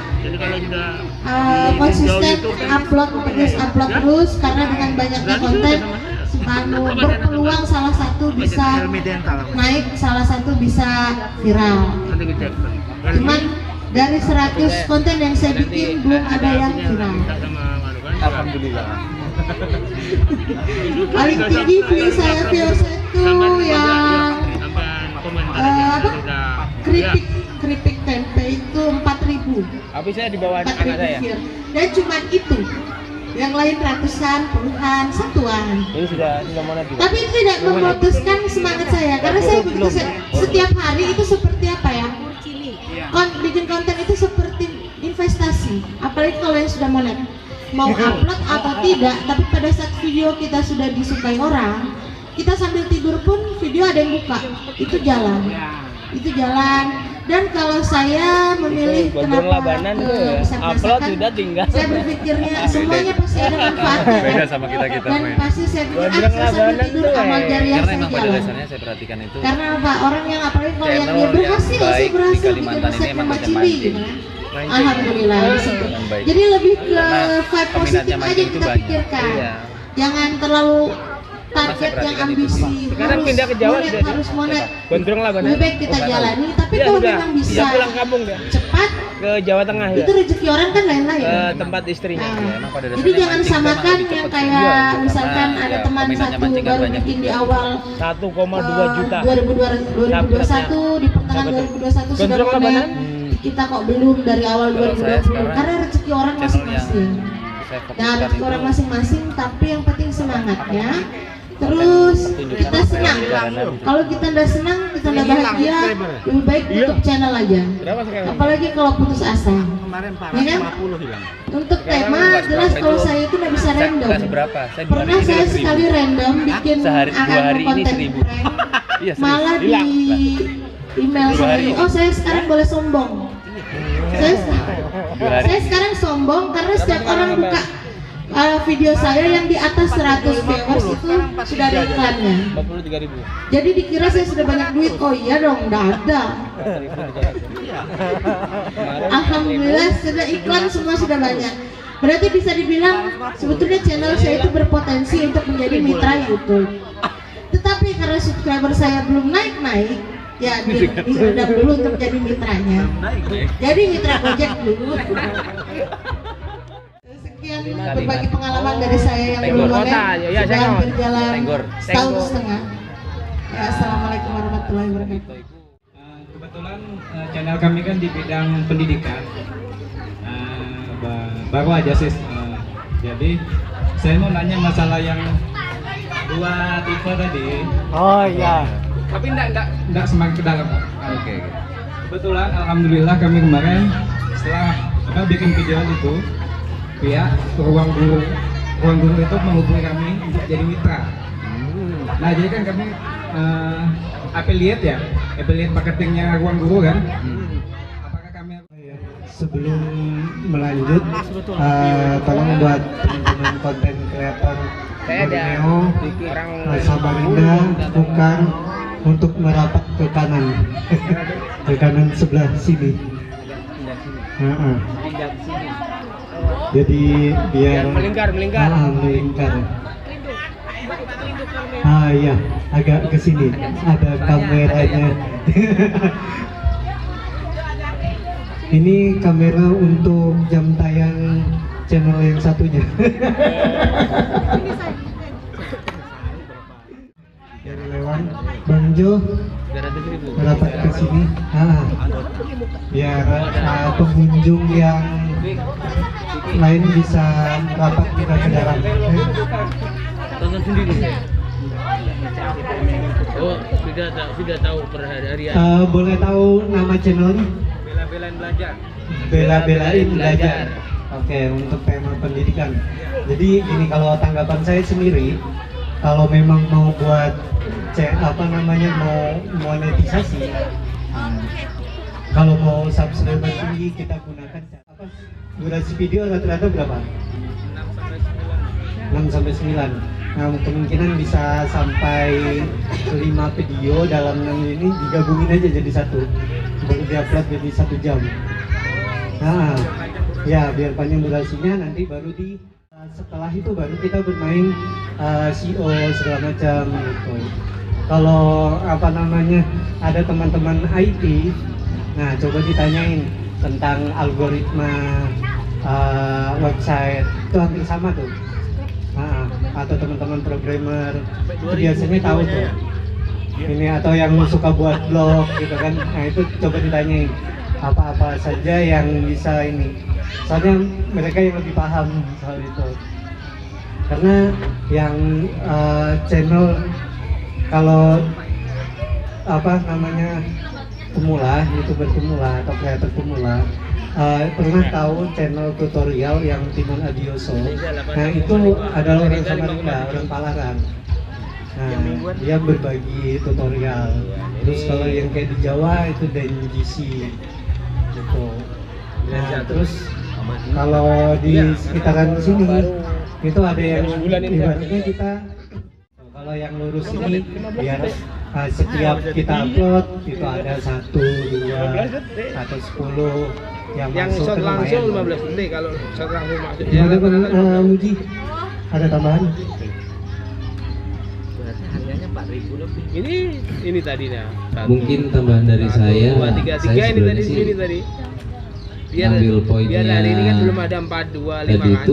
konsisten upload terus karena dengan banyaknya konten berpeluang salah satu bisa naik, salah satu bisa viral. Cuman dari 100 konten yang saya bikin belum ada yang viral. Alhamdulillah. Paling tinggi view saya itu yang keripik tempe itu 4.000. Tapi saya di bawah anak saya. Dan cuman itu. Yang lain ratusan, puluhan, satuan. Ini sudah monet juga. Tapi itu tidak memutuskan semangat saya karena saya begitu setiap hari itu seperti apa ya? Bikin konten itu seperti investasi. Apalagi kalau yang sudah monet. Mau upload atau tidak, tapi pada saat video kita sudah disukai orang, kita sambil tidur pun video ada yang buka. Itu jalan. Dan kalau saya memilih kenapa bisa merasakan, saya berpikirnya semuanya pasti ada manfaatnya. Beda sama kita Dan pasti saya pikir saya sambil tidur amal jariah saya jalan. Saya perhatikan itu. Karena apa? Orang yang apalagi kalau yang dia berhasil bikin resep Mbak Cili gitu. Alhamdulillah. Jadi lebih ke vibe positif aja kita pikirkan. Jangan terlalu target yang ambisi. Sekarang pindah ke Jawa harus monet. Gondrong lah Lebih baik kita jalani. Tapi kalau memang bisa pulang kampung deh. Cepat ke Jawa Tengah ya. Itu rezeki orang kan lain-lain. Ke tempat istrinya. Jadi jangan samakan yang kayak misalkan ada teman satu baru bikin di awal 1,2 juta 2021 di pertengahan 2021 sudah monet. Kita kok belum dari awal 2020 karena rezeki orang masing-masing. Nah, rezeki orang masing-masing, tapi yang penting semangatnya. Terus kita senang. Kalau kita nggak senang, kita nggak bahagia, lebih baik tutup channel aja. Apalagi kalau putus asa. Ya kan? Untuk tema jelas kalau saya itu nggak bisa random. Pernah saya sekali random bikin konten prank, malah di email saya. Oh, saya sekarang boleh sombong. Saya sekarang sombong karena setiap orang buka video saya yang di atas 100 viewers itu sudah ada iklannya. 43.000. Jadi dikira saya sudah banyak duit. Oh iya dong, nggak ada. Alhamdulillah sudah iklan semua sudah banyak. Berarti bisa dibilang sebetulnya channel saya itu berpotensi untuk menjadi mitra YouTube. Tetapi karena subscriber saya belum naik-naik, ya diredam dulu untuk jadi mitranya. Jadi mitra Gojek dulu. Sekian berbagi pengalaman dari saya yang belum monet sudah berjalan setahun setengah. Ya, assalamualaikum warahmatullahi wabarakatuh. Kebetulan channel kami kan di bidang pendidikan. baru aja sih. Jadi saya mau nanya masalah yang 2 tipe tadi. Oh iya. Tapi enggak semakin ke dalam. Oke. Kebetulan alhamdulillah kami kemarin setelah bikin video itu, pihak ruang guru itu menghubungi kami untuk jadi mitra. Nah, jadi kan kami affiliate marketingnya ruang guru kan. Apakah kami Sebelum melanjut, tolong buat teman-teman konten kreator Saya ada Borneo, orang Samarinda, bukan untuk merapat ke kanan, ke kanan sebelah sini. pindah ke sini. Jadi biar melingkar. melingkar. Iya, agak ke sini. Ada kameranya. Ini kamera untuk jam tayang channel yang satunya. Dari lewat Bang Jo merapat ke sini. Biar pengunjung yang lain bisa merapat juga ke dalam. Tonton sendiri. Oh, sudah tahu perharian. Boleh tahu nama channelnya? Bela-belain belajar. Oke, untuk tema pendidikan. Jadi ini kalau tanggapan saya sendiri, kalau memang mau buat mau monetisasi, kalau mau subscriber tinggi kita gunakan durasi video rata-rata berapa? 6 sampai 9. Nah, kemungkinan bisa sampai 5 video dalam 6 ini digabungin aja jadi satu, baru diupload jadi 1 jam. Nah, ya biar panjang durasinya, nanti baru setelah itu baru kita bermain SEO segala macam gitu. Kalau ada teman-teman IT, nah coba ditanyain tentang algoritma website, itu hampir sama tuh. Atau teman-teman programmer itu biasanya tahu tuh ini, atau yang suka buat blog gitu kan. Nah itu coba ditanyain apa-apa saja yang bisa ini, soalnya mereka yang lebih paham soal itu. Karena yang channel kalau pemula, YouTuber pemula atau kreator pemula, pernah tahu channel tutorial yang Timon Adioso. Nah itu adalah orang Samarinda, orang Palaran. Nah dia berbagi tutorial. Terus kalau yang kayak di Jawa itu DNGC gitu. Nah terus kalau di sekitaran sini itu ada yang ibaratnya kita, kalau yang lurus ini biar setiap kita upload itu ada 1, 2, atau 10 yang masuk shot langsung 15 detik. Kalau shot langsung masuk gimana Muji? Ada tambahan? Harganya 4.000 lebih. Ini tadinya. Mungkin tambahan dari saya. 2, 3 ini tadi sini tadi. Biar hari ini kan belum ada 4, 2, 5 kan.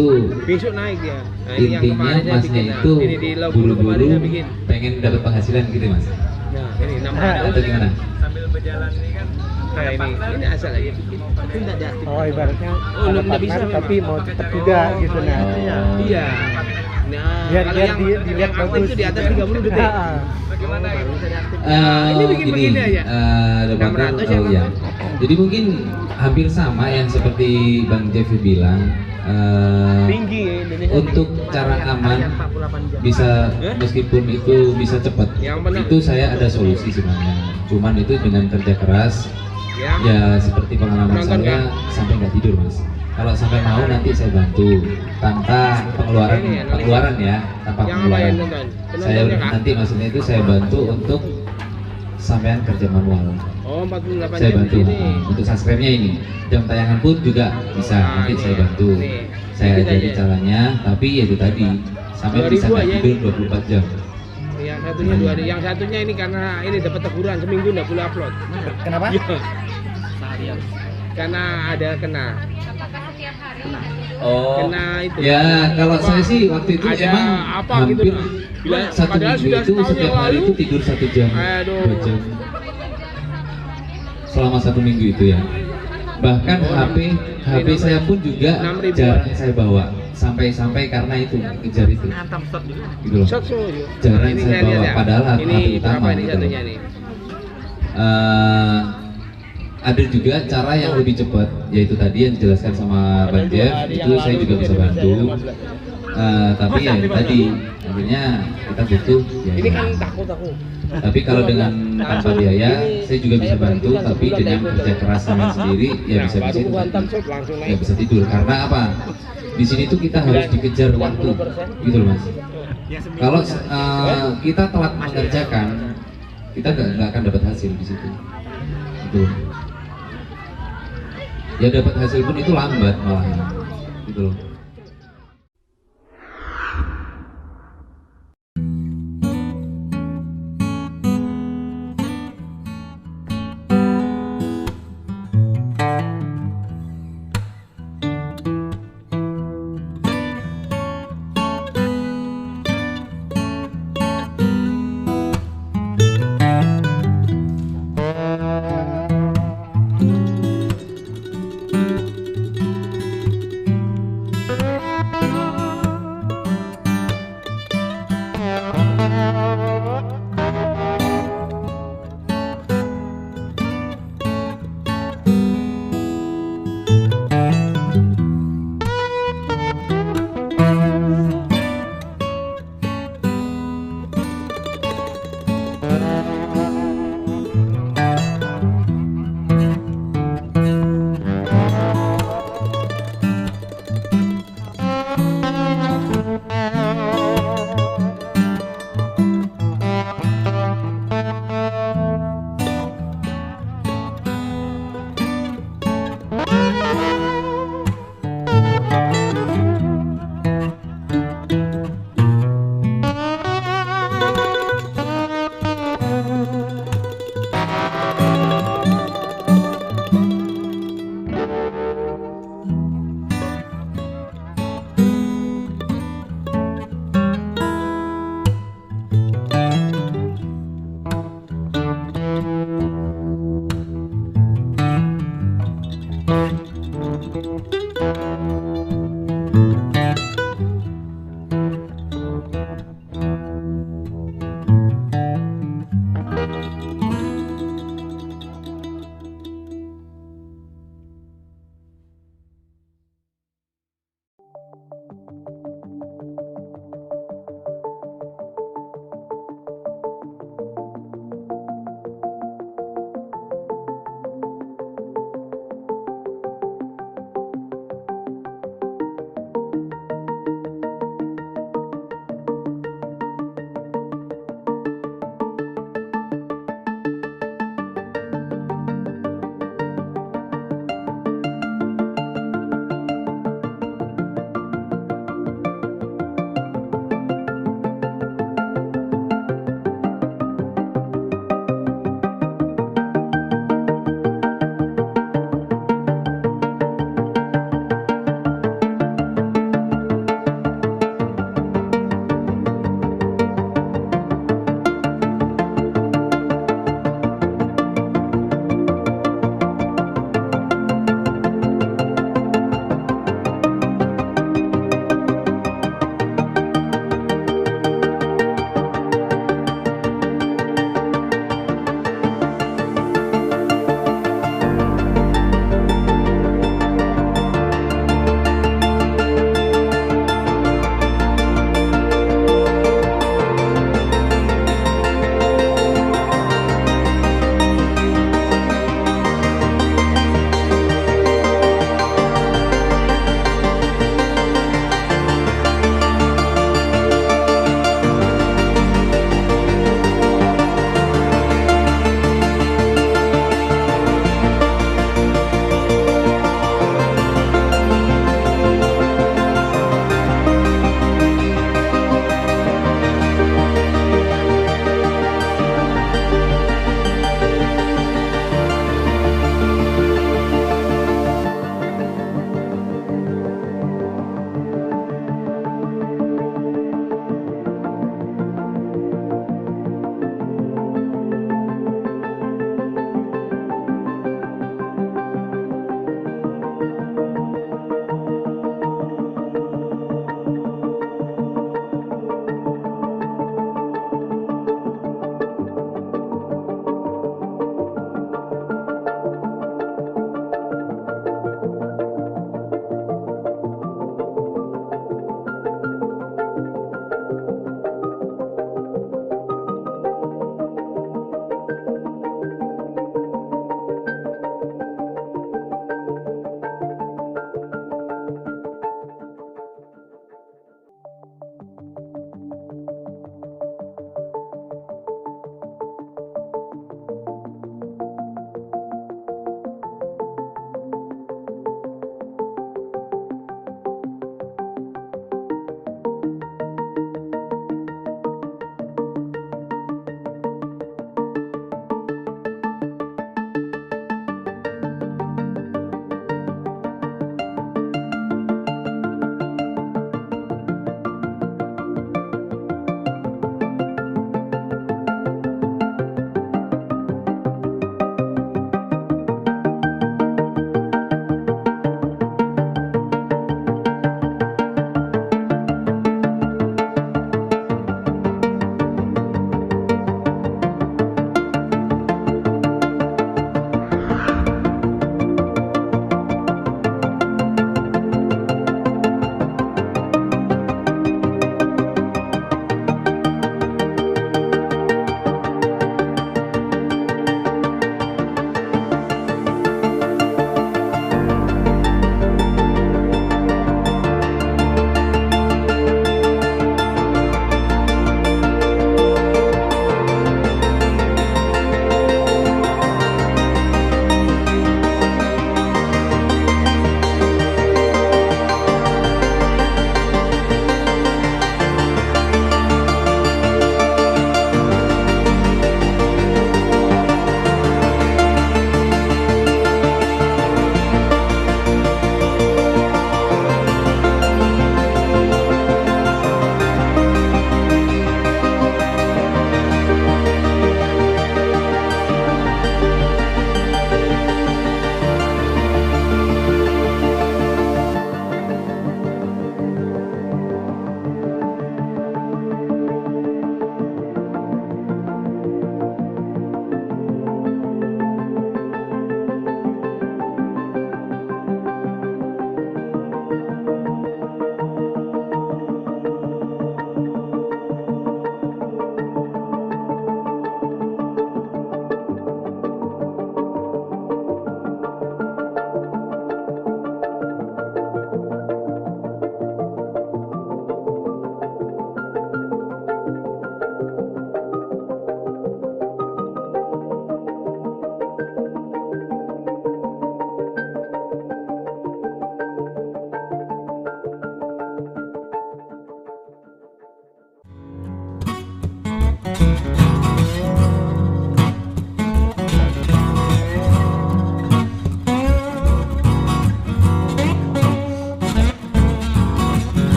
Besok naik ya. Nah, ini intinya yang masnya bikin, itu ini di buru-buru pengen dapat penghasilan gitu mas. Nah, ini atau gimana? sambil berjalan ini kan Nah, ini asal aja bikin. Tapi enggak ada. Oh ibaratnya Enggak bisa tapi mau cepet juga gitu nah. Iya. Nah, Biar kalau yang dilihat aktif bagus. itu di atas 30 detik. bagaimana gitu? Ini bikin begini aja. Ya. Jadi mungkin hampir sama yang seperti Bang Jeffy bilang. Tinggi Indonesia. Untuk cara aman bisa, meskipun itu bisa cepat, itu saya ada solusi sebenarnya. Cuman itu dengan kerja keras, ya seperti pengalaman saya sampai nggak tidur mas. Kalau sampai mau nanti saya bantu tanpa pengeluaran ya, tanpa pengeluaran. Saya nanti maksudnya itu saya bantu untuk sampean kerja manual. Oh, 48 saya jam bantu di sini. untuk subscribe-nya ini. Jam tayangan pun juga bisa, nanti saya bantu. Saya ajari caranya, tapi ya itu tadi sampai bisa nggak tidur 24 jam. Yang satunya 2 hari, yang satunya ini karena ini dapat teguran seminggu nggak boleh upload. Kenapa? Ya. Karena ada kena. Oh, kena itu. Ya kalau saya sih waktu itu ada emang apa hampir gitu. satu minggu itu setiap hari itu tidur 1 jam, 2 jam. Selama 1 minggu itu ya. Bahkan HP saya pun juga 6.000. jarang saya bawa sampai karena itu kejar itu. Gitu loh. Jarang Ini saya lihat bawa ya. padahal Ini HP utama berapa ini gitu satunya loh. nih? Ada juga cara yang lebih cepat, yaitu tadi yang dijelaskan sama Bang Jeff, itu saya juga bisa bantu. Tapi ya tadi akhirnya kita butuh Ini biaya. kan takut aku. Tapi kalau dengan tanpa biaya, saya juga bisa bantu. Tapi dengan kerja keras saya sendiri, ya bisa Baru tidur. gua hantam shot langsung Ya naik. bisa tidur. Karena apa? Di sini tuh kita harus dikejar waktu, gitu loh mas. Kalau kita telat mengerjakan, kita nggak akan dapat hasil di situ. Gitu. Ya dapat hasil pun itu lambat malah, gitu loh.